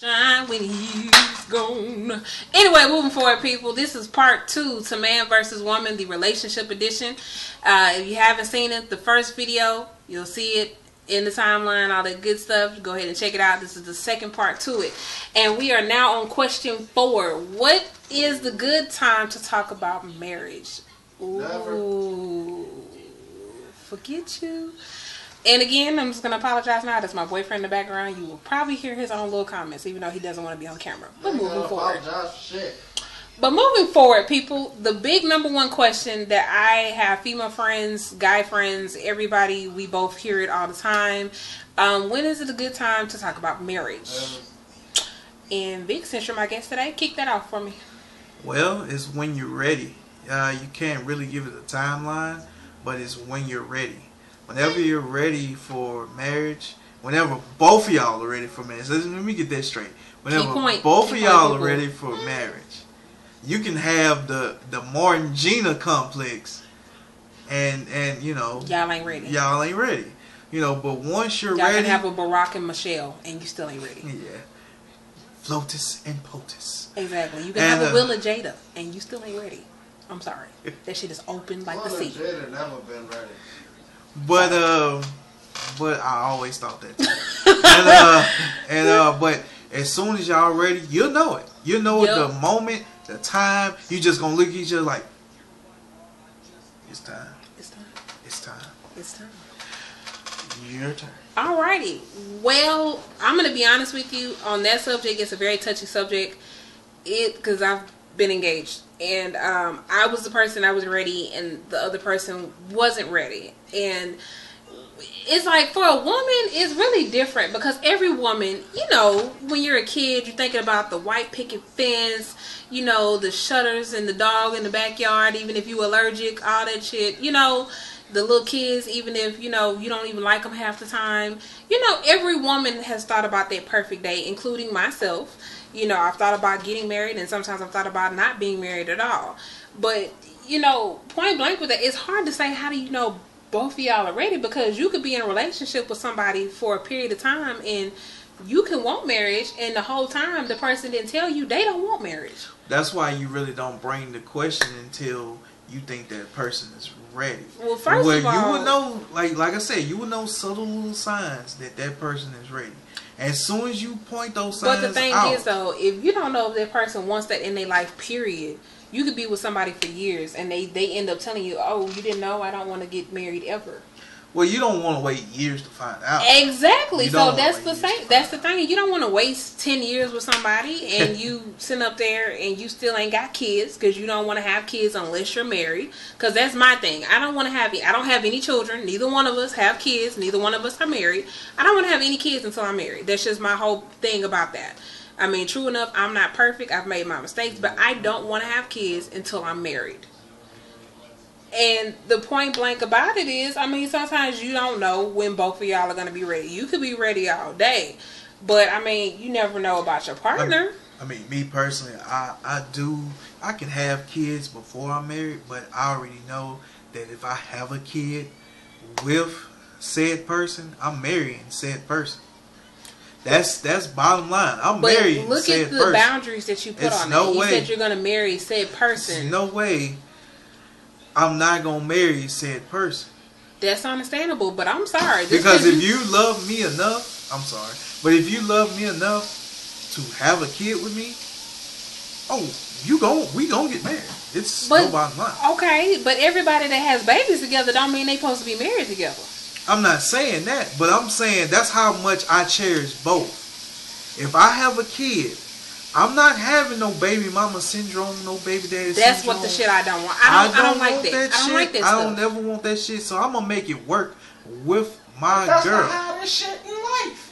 Shine when he's gone. Anyway, moving forward, people. This is part 2 to Man vs. Woman, the relationship edition. If you haven't seen it, the first video, you'll see it in the timeline, all that good stuff. Go ahead and check it out. This is the second part to it. And we are now on question 4. What is the good time to talk about marriage? Ooh. Never. Forget you. And again, I'm just going to apologize now. That's my boyfriend in the background. You will probably hear his own little comments, even though he doesn't want to be on camera. But moving forward. But moving forward, people, the big #1 question that I have female friends, guy friends, everybody, we both hear it all the time. When is it a good time to talk about marriage? And Vic, since you're my guest today, kick that off for me. Well, it's when you're ready. You can't really give it a timeline, but it's when you're ready. Whenever you're ready for marriage, whenever both of y'all are ready for marriage, let me get that straight. Whenever both of y'all are ready for marriage, you can have the Martin Gina complex, and you know y'all ain't ready. Y'all ain't ready. You know, but once you're ready, y'all can have a Barack and Michelle, and you still ain't ready. Yeah, Flotus and Potus. Exactly. You can have a Will and Jada, and you still ain't ready. I'm sorry, that shit is open like the sea. Jada never been ready. But I always thought that too. But as soon as y'all ready, you'll know it. You'll know it the moment, the time. You just gonna look at each other like, it's time. It's time. It's time. It's time. Your turn. Alrighty. Well, I'm gonna be honest with you on that subject. It's a very touchy subject. Because I've been engaged, and I was the person I was ready, and the other person wasn't ready. And it's like, for a woman, it's really different, because every woman, you know, when you're a kid, you're thinking about the white picket fence, you know, the shutters and the dog in the backyard, even if you're allergic, all that shit, you know, the little kids, even if, you know, you don't even like them half the time. You know, every woman has thought about that perfect day, including myself. You know, I've thought about getting married, and sometimes I've thought about not being married at all. But, you know, point blank with that, it's hard to say, how do you know both of y'all are ready? Because you could be in a relationship with somebody for a period of time, and you can want marriage, and the whole time the person didn't tell you they don't want marriage. That's why you really don't bring the question until you think that person is ready. Well, first of all, you would know, like I said, you would know subtle little signs that that person is ready. As soon as you point those signs out. But the thing is, though, if you don't know if that person wants that in their life, period, you could be with somebody for years, and they end up telling you, oh, you didn't know, I don't want to get married ever. Well, you don't want to wait years to find out. Exactly. So that's the thing. That's the thing. You don't want to waste 10 years with somebody, and you sit up there and you still ain't got kids, because you don't want to have kids unless you're married. Because that's my thing. I don't have any children. Neither one of us have kids. Neither one of us are married. I don't want to have any kids until I'm married. That's just my whole thing about that. I mean, true enough, I'm not perfect. I've made my mistakes, but I don't want to have kids until I'm married. And the point blank about it is, I mean, sometimes you don't know when both of y'all are going to be ready. You could be ready all day, but I mean, you never know about your partner. I mean, me personally, I can have kids before I'm married, but I already know that if I have a kid with said person, I'm marrying said person. That's bottom line. I'm marrying said person. Look at the boundaries that you put on it. You said you're going to marry said person. There's no way I'm not going to marry said person. That's understandable, but I'm sorry. Because if you love me enough, I'm sorry, but if you love me enough to have a kid with me, we gonna get married. It's no bottom line. Okay, but everybody that has babies together don't mean they supposed to be married together. I'm not saying that, but I'm saying that's how much I cherish both. If I have a kid, I'm not having no baby mama syndrome, no baby daddy syndrome. That's what the shit I don't want. I don't like that. I don't like that stuff. I don't ever want that shit, so I'm gonna make it work with my girl. That's the hardest shit in life.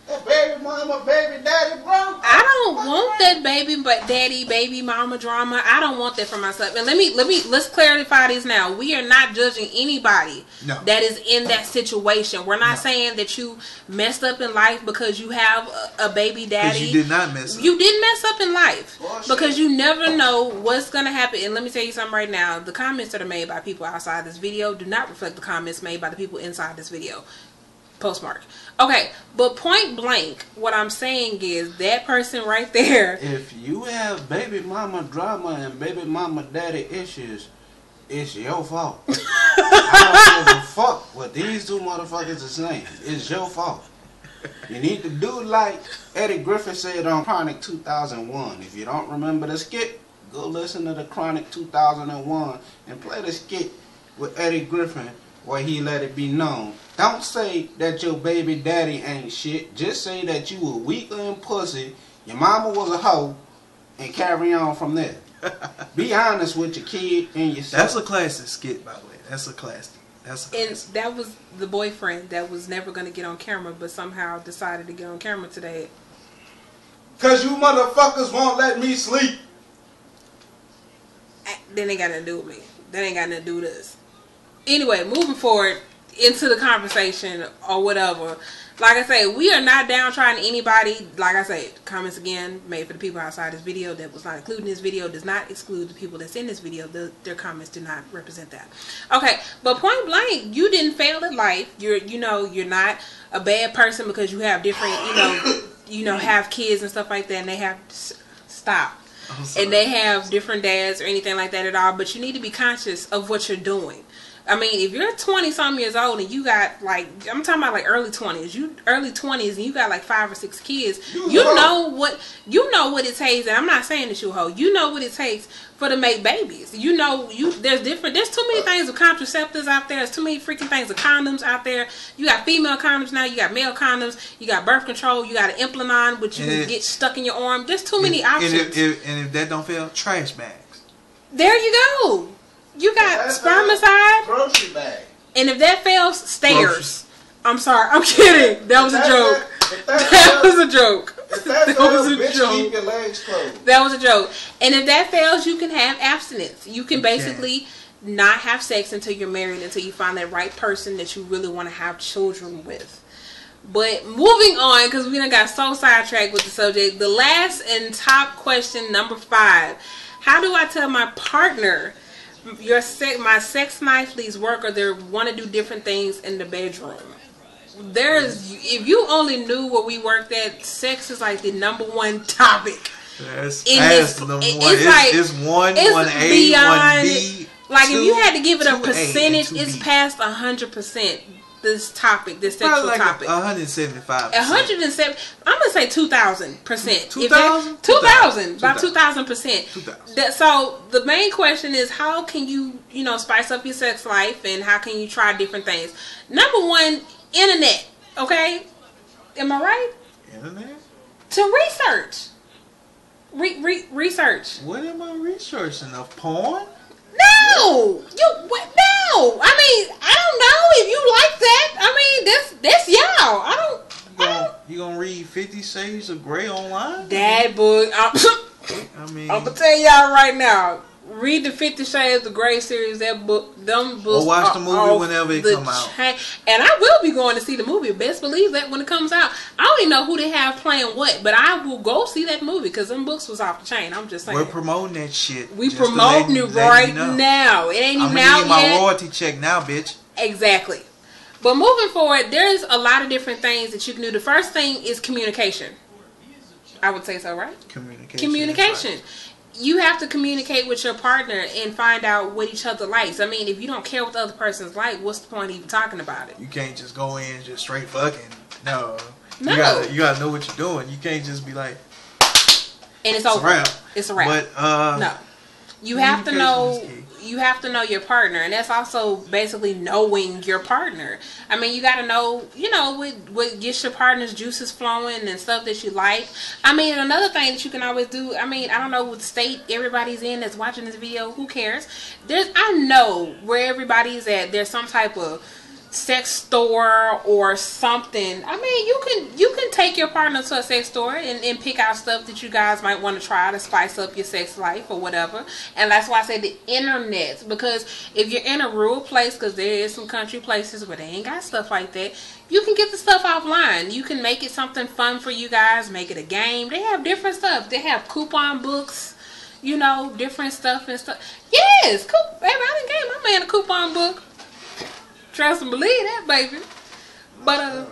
That baby mama, baby daddy, bro. I don't want that baby mama drama. I don't want that for myself. And let's clarify this now. We are not judging anybody that is in that situation. We're not saying that you messed up in life because you have a baby daddy. Because you did not mess up. You didn't mess up in life. Because you never know what's gonna happen. And let me tell you something right now. The comments that are made by people outside this video do not reflect the comments made by the people inside this video. postmark. Okay, but point blank, what I'm saying is that person right there. If you have baby mama drama and baby mama daddy issues, it's your fault. I don't give a fuck what these two motherfuckers are saying. It's your fault. You need to do like Eddie Griffin said on Chronic 2001. If you don't remember the skit, go listen to the Chronic 2001 and play the skit with Eddie Griffin where he let it be known. Don't say that your baby daddy ain't shit. Just say that you a weakling pussy, your mama was a hoe, and carry on from there. Be honest with your kid and yourself. That's a classic skit, by the way. That's a classic. And that was the boyfriend that was never going to get on camera, but somehow decided to get on camera today. Cause you motherfuckers won't let me sleep. Then ain't got nothing to do with me. That ain't got nothing to do with us. Anyway, moving forward into the conversation or whatever. Like I say, we are not downtrodden anybody. Like I say, comments again made for the people outside this video that was not included in this video does not exclude the people that's in this video. Their comments do not represent that. Okay, but point blank, you didn't fail at life. You're not a bad person because you have different, have kids and stuff like that, and they have and they have different dads or anything like that at all. But you need to be conscious of what you're doing. I mean, if you're 20-something years old and you got, like, I'm talking about, like, early 20s. You early 20s and you got, like, 5 or 6 kids. You know what it takes, and I'm not saying that you a hoe. You know what it takes for to make babies. There's too many things with contraceptives out there. There's too many freaking things with condoms out there. You got female condoms now. You got male condoms. You got birth control. You got an implant which you can get stuck in your arm. There's too many options. And if that don't fail, trash bags. There you go. You got spermicide. Grocery bag. And if that fails, stairs. I'm sorry. I'm kidding. That was a joke. That was a joke. That was a joke. Keep your legs closed. That was a joke. And if that fails, you can have abstinence. You can basically not have sex until you're married, until you find that right person that you really want to have children with. But moving on, because we done got so sidetracked with the subject. The last and top question, number 5. How do I tell my partner my sex life leaves work, or they want to do different things in the bedroom? If you only knew where we worked at, sex is like the #1 topic. That's the number one. It's 1, 1A, beyond, 1B. Like, if you had to give it a percentage, it's past 100%. This topic, this sexual like topic, 175%. 107. I'm gonna say 2,000%. 2,000? 2,000, about 2,000%. 2,000. So the main question is, how can you, spice up your sex life, and how can you try different things? Number 1, internet. Okay, am I right? Internet. To research. Research. What am I researching? Of porn? No, no. I mean, I don't know if you like that. I mean, that's y'all. I don't. You gonna read 50 Shades of Grey online? That book. I mean, I'm gonna tell y'all right now. Read the 50 Shades of Grey series. Them books. Or watch the movie whenever it come out. And I will be going to see the movie. Best believe that when it comes out. I don't even know who they have playing what, but I will go see that movie because them books was off the chain. I'm just saying. We're promoting that shit. We promoting it right now. It ain't even out yet. I'm my royalty check now, bitch. Exactly. But moving forward, there's a lot of different things that you can do. The first thing is communication. I would say so, right? Communication. Right. You have to communicate with your partner and find out what each other likes. I mean, if you don't care what the other person's like, what's the point of even talking about it? You can't just go in and just straight fucking. No. No. You gotta know what you're doing. You can't just be like, and it's over. It's a wrap. But no. You have to know. You have to know your partner, and that's also basically knowing your partner. I mean, you got to know, what gets your partner's juices flowing and stuff that you like. I mean, another thing that you can always do, I mean, I don't know what state everybody's in that's watching this video. Who cares? I know where everybody's at. There's some type of sex store or something. I mean, you can take your partner to a sex store and pick out stuff that you guys might want to try to spice up your sex life or whatever. And that's why I say the internet, because if you're in a rural place, because there is some country places where they ain't got stuff like that, you can get the stuff offline. You can make it something fun for you guys, make it a game. They have different stuff. They have coupon books, different stuff and stuff. Yes, baby, I done gave my man a coupon book. Trust and believe that, baby. But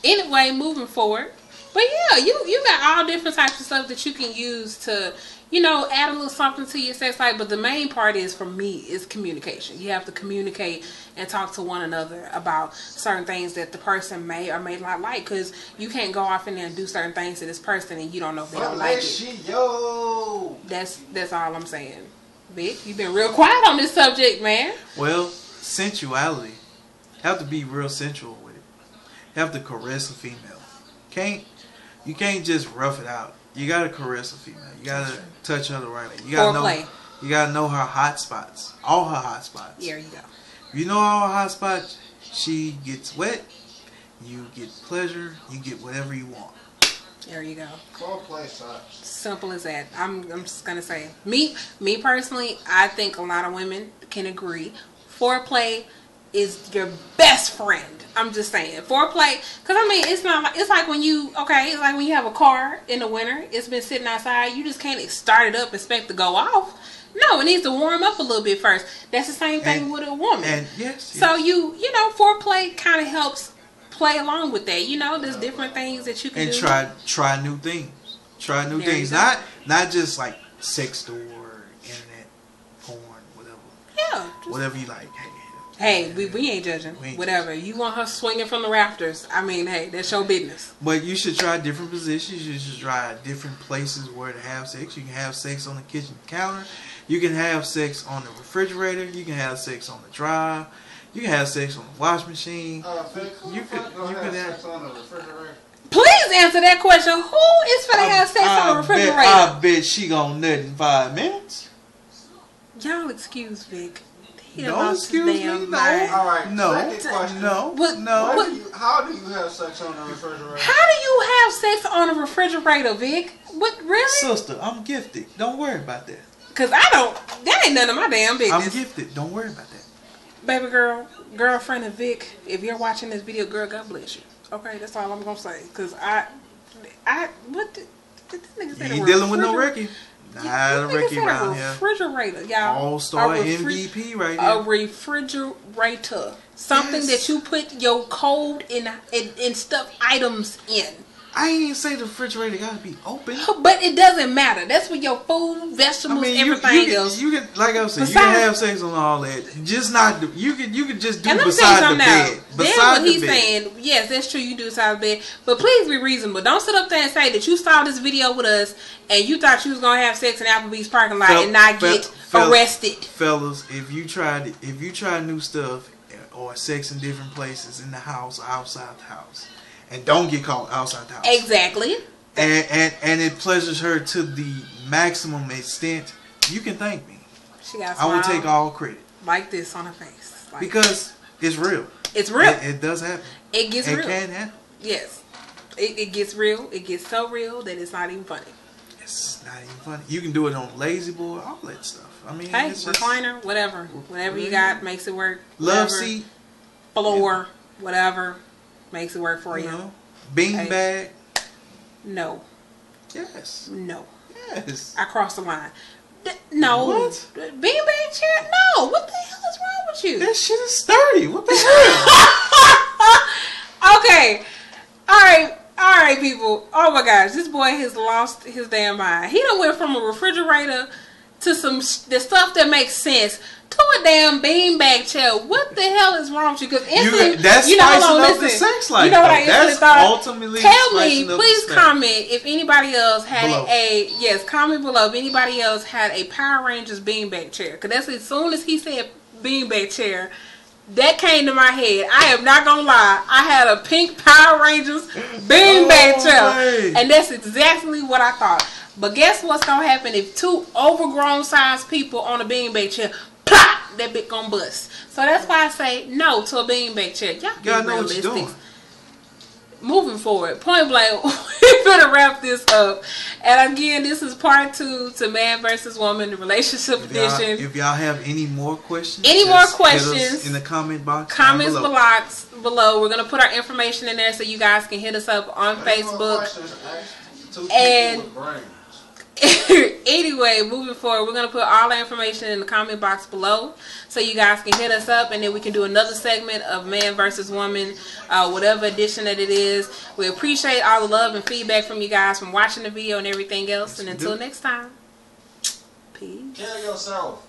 anyway, moving forward. But yeah, you got all different types of stuff that you can use to, you know, add a little something to your sex life. But the main part is, for me, is communication. You have to communicate and talk to one another about certain things that the person may or may not like. Because you can't go off in there and do certain things to this person and you don't know if they don't like it. Yo. That's all I'm saying. Vic, you've been real quiet on this subject, man. Well, sensuality. You have to be real sensual with it. You have to caress a female. You can't just rough it out. You gotta caress a female. You gotta touch her the right way. You gotta know her hot spots. All her hot spots. There you go. If you know all her hot spots, she gets wet, you get pleasure, you get whatever you want. There you go. Foreplay sucks. Simple as that. I'm just gonna say, me personally, I think a lot of women can agree. Foreplay is your best friend. I'm just saying, foreplay, because I mean, it's not like, it's like when you have a car in the winter, it's been sitting outside, you just can't start it up, expect to go off. No, it needs to warm up a little bit first. That's the same thing with a woman. And yes. So you know, foreplay kind of helps play along with that. You know, there's different things that you can do. And try new things. Try new things. Not just like sex store, internet, porn, whatever. Yeah. Whatever you like. Hey, we ain't judging. Whatever. You want her swinging from the rafters, I mean, hey, that's your business. But you should try different positions. You should try different places where to have sex. You can have sex on the kitchen counter. You can have sex on the refrigerator. You can have sex on the dryer. You can have sex on the wash machine. You can have sex on the refrigerator. Please answer that question. Who is finna have sex on the refrigerator? I bet she gonna nut in 5 minutes. Y'all excuse Vic. Don't excuse me. No. All right. No. Second question. No. How do you have sex on the refrigerator? How do you have sex on a refrigerator, Vic? What, really? Sister, I'm gifted. Don't worry about that. Cause I don't. That ain't none of my damn business. I'm gifted. Don't worry about that. Baby girl, girlfriend of Vic, if you're watching this video, girl, God bless you. Okay, that's all I'm gonna say. Cause what did this nigga say? You ain't dealing with no Ricky. Not a Ricky around here. Refrigerator, y'all. All-star MVP right here. A refrigerator. Something that you put your cold and stuff items in. I ain't even say the refrigerator gotta be open. But it doesn't matter. That's where your food, vegetables, everything else. You can, like I said, you can have sex on all that. Just not. You can just do beside the bed. Then what he's saying, yes, that's true. You do beside the bed, but please be reasonable. Don't sit up there and say that you saw this video with us and you thought you was gonna have sex in Applebee's parking lot and not get arrested. Fellas, if you try new stuff or sex in different places in the house or outside the house. And don't get caught outside the house. Exactly. And it pleasures her to the maximum extent. You can thank me. She got I will take all credit. Like this on her face. Like because it's real. It's real. It does happen. It gets real. It can happen. Yes. It gets real. It gets so real that it's not even funny. It's not even funny. You can do it on Lazy Boy, all that stuff. I mean, hey, it's recliner, whatever. Whatever you got makes it work. Love seat. Floor, whatever. Makes it work for you. Bean bag? No. Yes. No. Yes. I crossed the line. No. What? Bean bag chair? No. What the hell is wrong with you? That shit is sturdy. What the hell? Okay. All right, people. Oh my gosh. This boy has lost his damn mind. He done went from a refrigerator to the stuff that makes sense to a damn beanbag chair. What the hell is wrong with you? Because that's spicing up the sex life. You know what I instantly thought? Ultimately tell me, please comment if anybody else had comment below if anybody else had a Power Rangers beanbag chair. Because that's as soon as he said beanbag chair, that came to my head. I am not gonna lie. I had a pink Power Rangers beanbag chair, and that's exactly what I thought. But guess what's gonna happen if two overgrown sized people on a beanbag chair? Plop! That bit gonna bust. So that's why I say no to a beanbag chair. Y'all be realistic. What you're doing. Moving forward, point blank, we're gonna wrap this up. And again, this is part 2 to Man vs. Woman, the relationship edition. If y'all have any more questions, hit us in the comment box, comments below. We're gonna put our information in there so you guys can hit us up on Facebook. And Anyway, moving forward, we're going to put all our information in the comment box below so you guys can hit us up, and then we can do another segment of Man versus Woman, whatever edition that it is. We appreciate all the love and feedback from you guys from watching the video and everything else. And until next time, peace. Kill yourself.